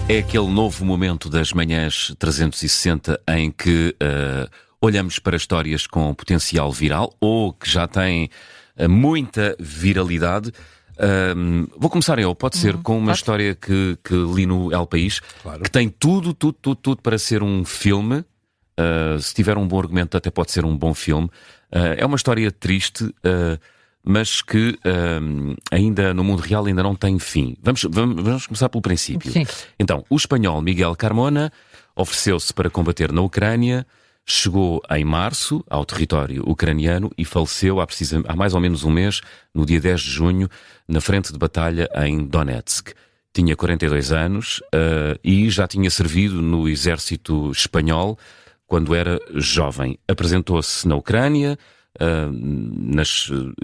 É aquele novo momento das manhãs 360 em que olhamos para histórias com potencial viral ou que já têm muita viralidade. Vou começar eu, pode ser, com uma história que li no El País, Claro. que tem tudo para ser um filme. Se tiver um bom argumento, até pode ser um bom filme. É uma história triste, mas que ainda no mundo real ainda não tem fim. Vamos começar pelo princípio. Sim. Então, o espanhol Miguel Carmona ofereceu-se para combater na Ucrânia, chegou em março ao território ucraniano e faleceu há mais ou menos um mês, no dia 10 de junho, na frente de batalha em Donetsk. Tinha 42 anos e já tinha servido no exército espanhol quando era jovem. Apresentou-se na Ucrânia,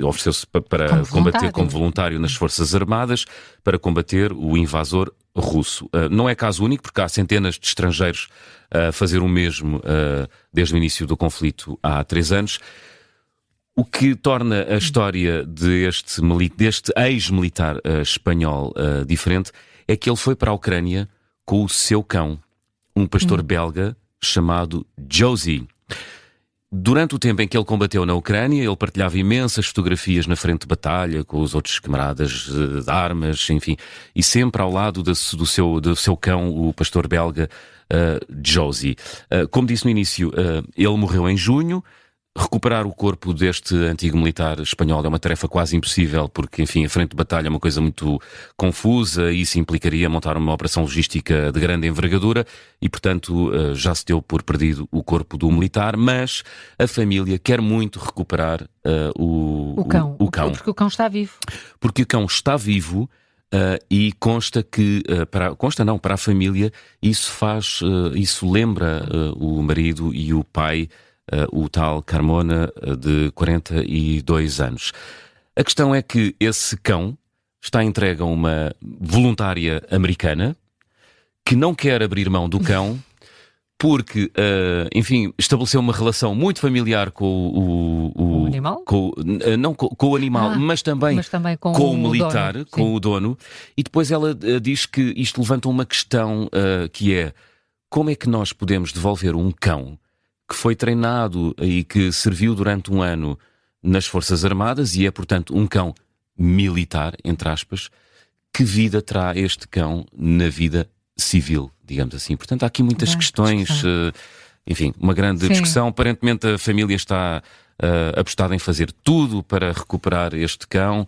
ofereceu-se para combater como voluntário nas Forças Armadas para combater o invasor russo. Não é caso único, porque há centenas de estrangeiros a fazer o mesmo desde o início do conflito há 3 anos. O que torna a história deste ex-militar espanhol diferente é que ele foi para a Ucrânia com o seu cão, um pastor belga chamado Josie. Durante o tempo em que ele combateu na Ucrânia, ele partilhava imensas fotografias na frente de batalha com os outros camaradas de armas, enfim, e sempre ao lado do seu cão, o pastor belga Josie. Como disse no início, ele morreu em junho. Recuperar o corpo deste antigo militar espanhol é uma tarefa quase impossível, porque, enfim, a frente de batalha é uma coisa muito confusa e isso implicaria montar uma operação logística de grande envergadura e, portanto, já se deu por perdido o corpo do militar, mas a família quer muito recuperar o cão. Porque o cão está vivo. Porque o cão está vivo. E consta que, para a família, isso lembra o marido e o pai, o tal Carmona, de 42 anos. A questão é que esse cão está entregue a uma voluntária americana que não quer abrir mão do cão porque, enfim, estabeleceu uma relação muito familiar com o animal? Com o animal, mas também com o militar, dono. com o dono. E depois ela diz que isto levanta uma questão que é: como é que nós podemos devolver um cão que foi treinado e que serviu durante um ano nas Forças Armadas e é, portanto, um cão militar, entre aspas, que vida terá este cão na vida civil, digamos assim? Portanto, há aqui muitas questões, enfim, uma grande discussão. Aparentemente a família está apostada em fazer tudo para recuperar este cão,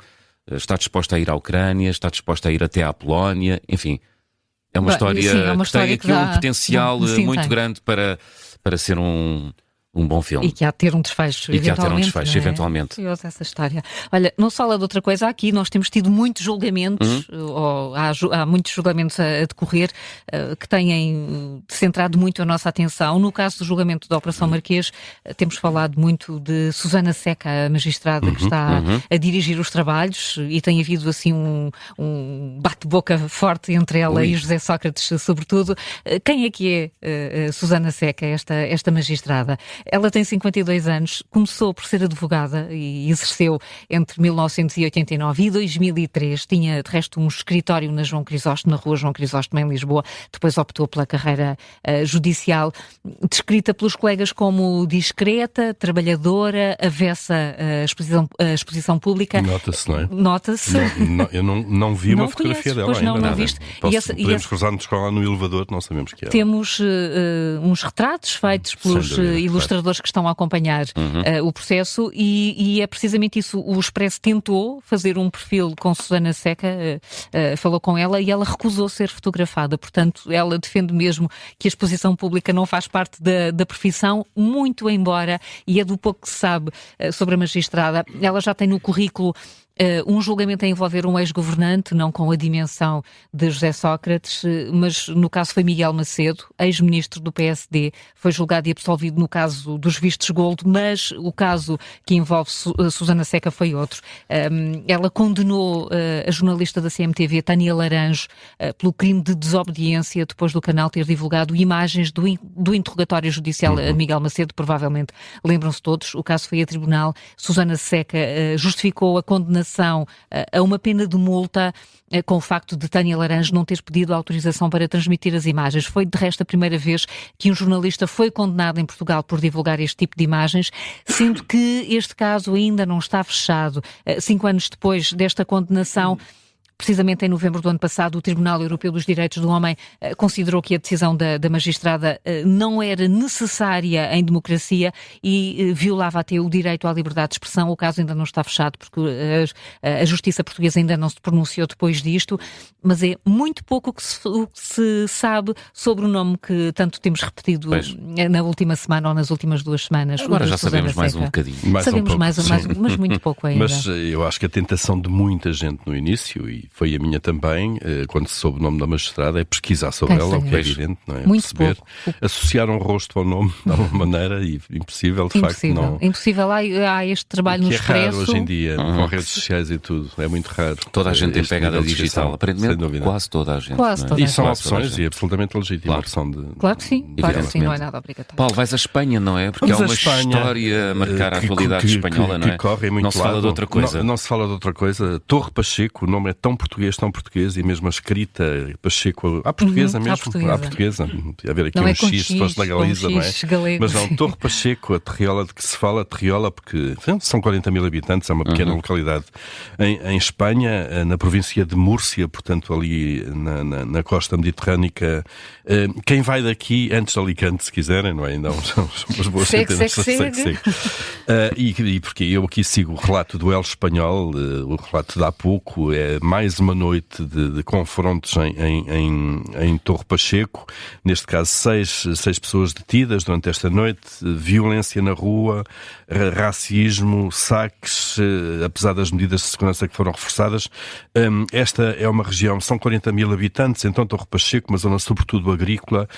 está disposta a ir à Ucrânia, está disposta a ir até à Polónia, enfim, é uma história que tem aqui um potencial muito grande para ser um bom filme. E que há de ter um desfecho, eventualmente. Curiosa essa história. Olha, não se fala de outra coisa aqui, nós temos tido muitos julgamentos, ou há muitos julgamentos a decorrer, que têm centrado muito a nossa atenção. No caso do julgamento da Operação Marquês, temos falado muito de Susana Seca, a magistrada que está a dirigir os trabalhos, e tem havido assim um bate-boca forte entre ela e José Sócrates, sobretudo. Quem é que é Susana Seca, esta magistrada? Ela tem 52 anos, começou por ser advogada e exerceu entre 1989 e 2003. Tinha, de resto, um escritório na Rua João Crisóstomo, em Lisboa. Depois optou pela carreira judicial, descrita pelos colegas como discreta, trabalhadora, avessa à exposição pública. Nota-se, não é? Nota-se. Eu não vi uma fotografia dela ainda. Não viste. Podemos cruzar-nos com ela no elevador, não sabemos que é. Temos uns retratos feitos pelos ilustradores que estão a acompanhar o processo e é precisamente isso. O Expresso tentou fazer um perfil com Susana Seca, falou com ela e ela recusou ser fotografada. Portanto, ela defende mesmo que a exposição pública não faz parte da profissão, muito embora, e é do pouco que se sabe sobre a magistrada, ela já tem no currículo um julgamento a envolver um ex-governante, não com a dimensão de José Sócrates, mas no caso foi Miguel Macedo, ex-ministro do PSD, foi julgado e absolvido no caso dos vistos gold, mas o caso que envolve Susana Seca foi outro. Ela condenou a jornalista da CMTV, Tânia Laranjo, pelo crime de desobediência, depois do canal ter divulgado imagens do interrogatório judicial a Miguel Macedo. Provavelmente lembram-se todos, o caso foi a tribunal. Susana Seca justificou a condenação condenação a uma pena de multa com o facto de Tânia Laranjo não ter pedido autorização para transmitir as imagens. Foi, de resto, a primeira vez que um jornalista foi condenado em Portugal por divulgar este tipo de imagens, sendo que este caso ainda não está fechado. 5 anos depois desta condenação, precisamente em novembro do ano passado, o Tribunal Europeu dos Direitos do Homem considerou que a decisão da magistrada não era necessária em democracia e violava até o direito à liberdade de expressão. O caso ainda não está fechado porque a justiça portuguesa ainda não se pronunciou depois disto, mas é muito pouco o que se sabe sobre o nome que tanto temos repetido na última semana ou nas últimas 2 semanas. Agora já sabemos mais um bocadinho. Sabemos mais, mas muito pouco ainda. Mas eu acho que a tentação de muita gente no início, e foi a minha também, quando se soube o nome da magistrada, é pesquisar sobre ela, o que é evidente, não é? Muito perceber, pouco. Associar um rosto ao nome de alguma maneira, e impossível, de facto. Não. Impossível. Há este trabalho no Expresso. É raro hoje em dia, com redes sociais e tudo, é muito raro. Toda a gente tem pegada digital, aparentemente quase toda a gente. E são opções e absolutamente legítima a opção de... Claro que sim, não é nada obrigatório. Paulo, vais à Espanha, não é? Porque há uma história a marcar a atualidade espanhola, não é? Que corre muito não se fala de outra coisa. Não se fala de outra coisa. Torre Pacheco, o nome é tão português, e mesmo a escrita Pacheco, à portuguesa mesmo, à portuguesa. A ver aqui não um é X, se fosse na Galiza, não é? Galego. Mas não, Torre Pacheco, a terriola de que se fala, terriola porque são 40 mil habitantes, é uma pequena localidade em Espanha, na província de Múrcia, portanto ali na costa mediterrânica. Quem vai daqui, antes de Alicante, se quiserem, não é? Não, são umas boas centenas. E porque eu aqui sigo o relato do El Espanhol, o relato de há pouco, é mais uma noite de confrontos em Torre Pacheco, neste caso 6 pessoas detidas durante esta noite, violência na rua, racismo, saques, apesar das medidas de segurança que foram reforçadas. Esta é uma região, são 40 mil habitantes, então Torre Pacheco, uma zona sobretudo agrícola,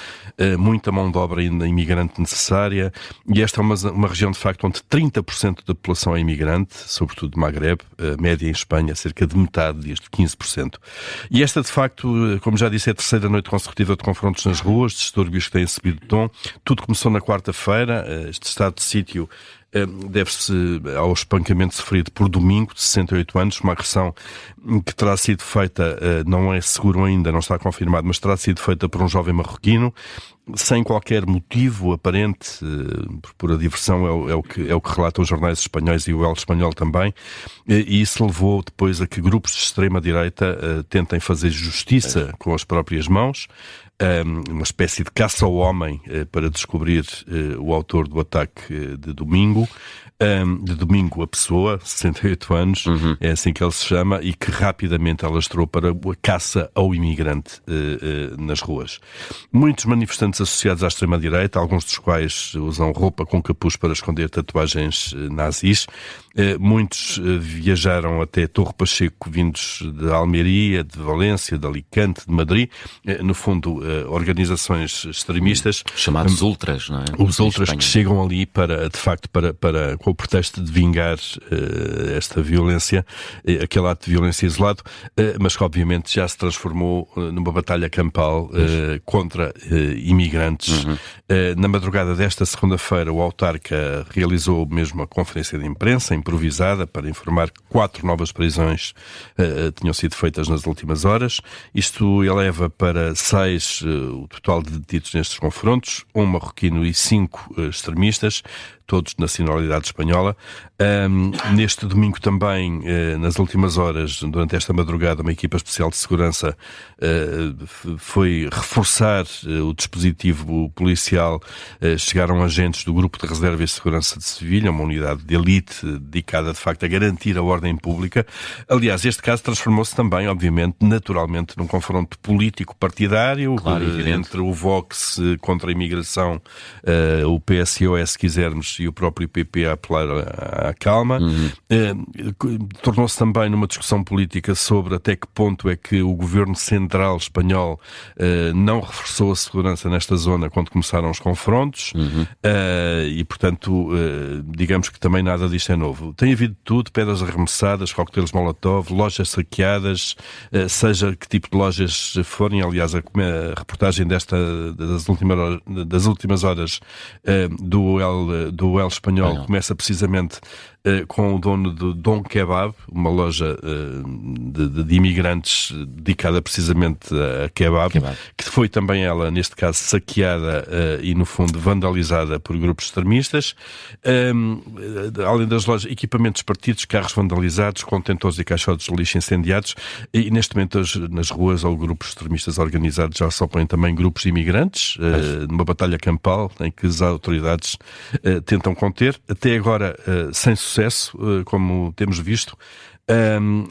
muita mão de obra ainda imigrante necessária, e esta é uma região de facto onde 30% da população é imigrante, sobretudo de Magreb, a média em Espanha cerca de metade, disto 15%. E esta de facto, como já disse, é a terceira noite consecutiva de confrontos nas ruas, distúrbios que têm subido de tom. Tudo começou na quarta-feira, este estado de sítio deve-se ao espancamento sofrido por Domingo, de 68 anos, uma agressão que terá sido feita, não é seguro ainda, não está confirmado, mas terá sido feita por um jovem marroquino, sem qualquer motivo aparente, por a diversão, é o que relatam os jornais espanhóis e o El Espanhol também, e isso levou depois a que grupos de extrema-direita tentem fazer justiça com as próprias mãos, uma espécie de caça ao homem para descobrir o autor do ataque de Domingo. De Domingo a pessoa, 68 anos, é assim que ele se chama, e que rapidamente alastrou para a caça ao imigrante nas ruas. Muitos manifestantes associados à extrema-direita, alguns dos quais usam roupa com capuz para esconder tatuagens nazis. Muitos viajaram até Torre Pacheco, vindos de Almeria, de Valência, de Alicante, de Madrid, no fundo organizações extremistas. Chamados ultras, não é? Os ultras que chegam ali para, de facto, com o pretexto de vingar esta violência, aquele ato de violência isolado, mas que obviamente já se transformou numa batalha campal contra imigrantes. Na madrugada desta segunda-feira, o autarca realizou mesmo uma conferência de imprensa improvisada para informar que 4 novas prisões tinham sido feitas nas últimas horas. Isto eleva para 6 o total de detidos nestes confrontos, 1 marroquino e 5 extremistas, todos de nacionalidade espanhola. Neste domingo também, nas últimas horas, durante esta madrugada, uma equipa especial de segurança foi reforçar o dispositivo policial. Chegaram agentes do Grupo de Reserva e Segurança de Sevilha, uma unidade de elite dedicada, de facto, a garantir a ordem pública. Aliás, este caso transformou-se também, obviamente, naturalmente, num confronto político-partidário, entre o Vox contra a imigração, o PSOE, se quisermos, e o próprio PP a apelar à calma. Tornou-se também numa discussão política sobre até que ponto é que o governo central espanhol não reforçou a segurança nesta zona quando começaram os confrontos, e portanto digamos que também nada disto é novo. Tem havido tudo: pedras arremessadas, coquetéis Molotov, lojas saqueadas, seja que tipo de lojas forem. Aliás, a reportagem das últimas horas do El Espanhol começa precisamente com o dono do Dom Kebab, uma loja de imigrantes dedicada precisamente a kebab, que foi também ela, neste caso, saqueada e, no fundo, vandalizada por grupos extremistas. Além das lojas, equipamentos partidos, carros vandalizados, contentores e caixotes de lixo incendiados, e neste momento nas ruas ou grupos extremistas organizados já se opõem também grupos de imigrantes, numa batalha campal em que as autoridades tentam conter, até agora sem sucesso, como temos visto.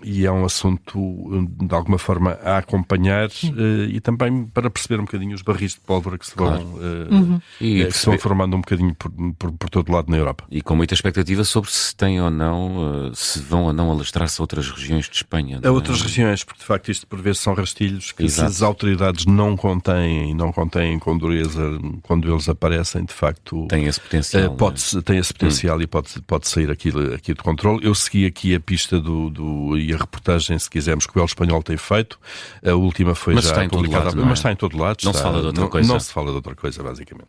E é um assunto de alguma forma a acompanhar e também para perceber um bocadinho os barris de pólvora que se vão, que se vão formando um bocadinho por todo lado na Europa. E com muita expectativa sobre se tem ou não, se vão ou não alastrar-se a outras regiões de Espanha. A outras regiões, porque de facto isto por vezes são rastilhos que se as autoridades não contêm com dureza quando eles aparecem, de facto tem esse potencial, tem esse potencial e pode sair aqui de controle. Eu segui aqui a pista e a reportagem, se quisermos, que o El Espanhol tem feito. A última foi mas já publicada, mas está em todo lado. Não se fala de outra coisa. Não se fala de outra coisa, basicamente.